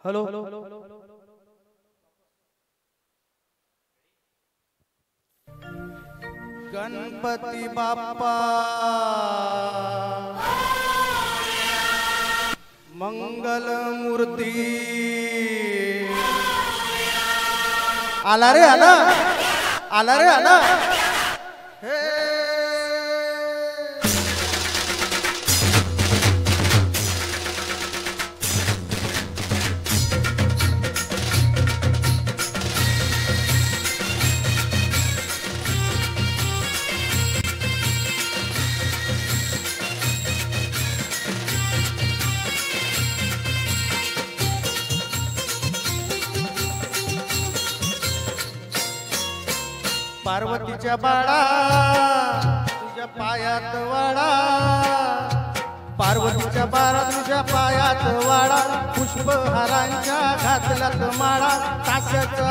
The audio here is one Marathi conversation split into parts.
हॅलो गणपती बाप्पा मंगल मूर्ती आला रे आला आला रे आला हे पार्वतीच्या बाळा तुझ्या पायात वाडा पार्वतीच्या बाळा तुझ्या पायात वाडा पुष्पहारांच्या घातल्यात माळा ताशाचा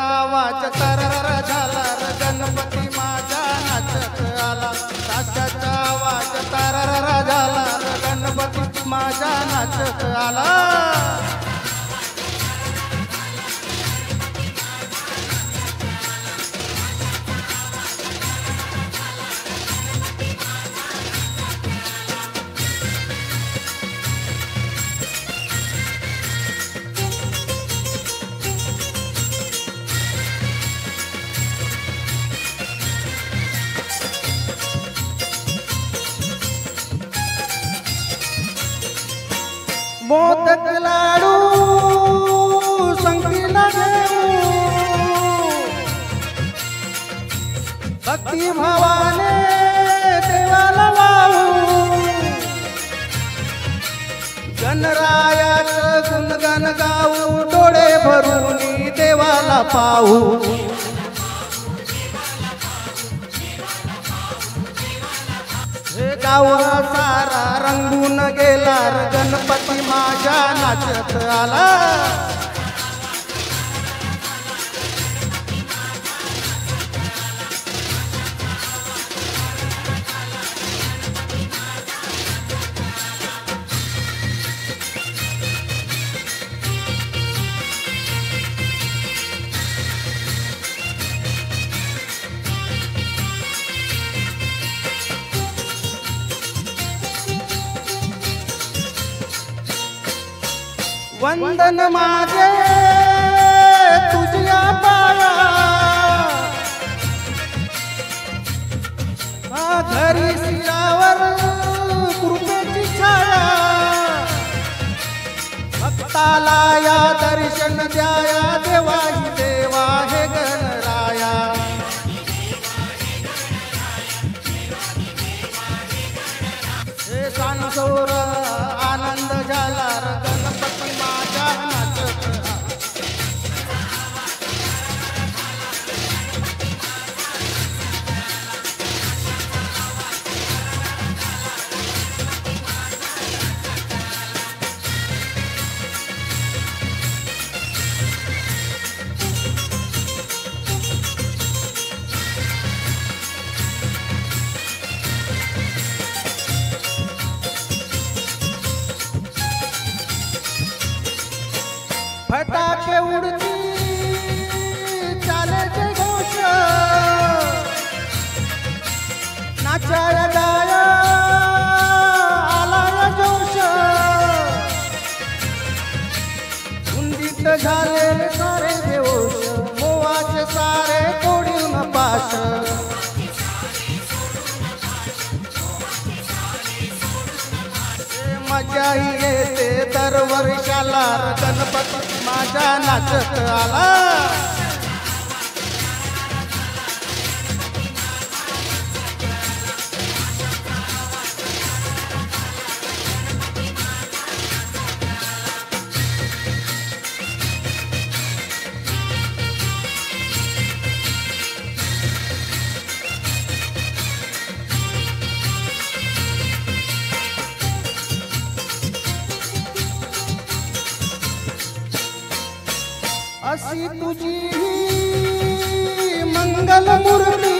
आवाज तरर झाला र गणपती माझा नाचत आला ताशाचा आवाज तरर झाला र गणपती माझा नाचत आला मोदक लाडू संगीला घेऊ भक्ती भावाने देवाला वाहू गणरायाचं गुणगान गाऊ डोळे भरून देवाला पाहू गाव सारा रंगून गेला गणपती माझ्या नाचत आला वंदन माझे तुझ्या पाया घरी शिरावर कृपेची छाया भक्ताला या दर्शन द्याया देवाही देवा हे गणराया हे सांसोर आनंद झाला गणपती माझा नाचत फटाके उडती चाले जे घोष नाचाया गाया आला जोश उंदीत झाले सारे बेहोश मोवाचे सारे कोडीन पाश मजाही येते दरवर्षाला गणपती माझा नाचत आला अशी तुझी मंगल मूर्ती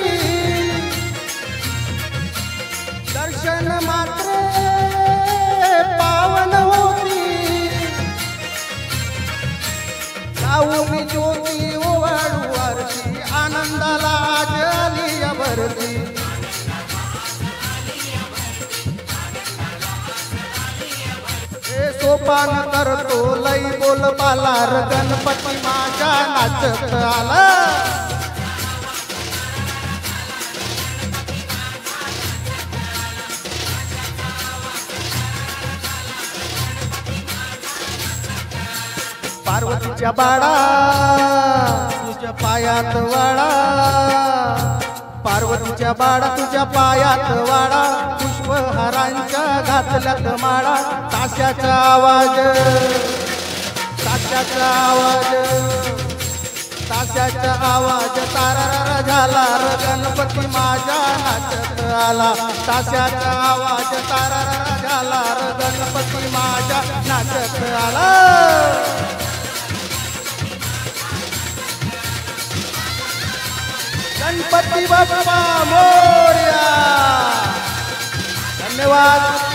दर्शन मात्र भरती हे सोपान करतो लई बोल बालार गणपती माझ्या नाचत आला पार्वतीच्या बाळा तुझ्या पायात वाळा पार्वतीच्या बाळा तुझ्या पायात वाळा पुष्पहारांच्या घातल्यात माळा ताशाचा आवाज ताशाचा आवाज ताशाचा आवाज तारारा झाला र गणपती माझ्या नाचत आला ताशाचा आवाज तारारा झाला र गणपती माझ्या नाचत आला गणपती बाप्पा मोरया धन्यवाद।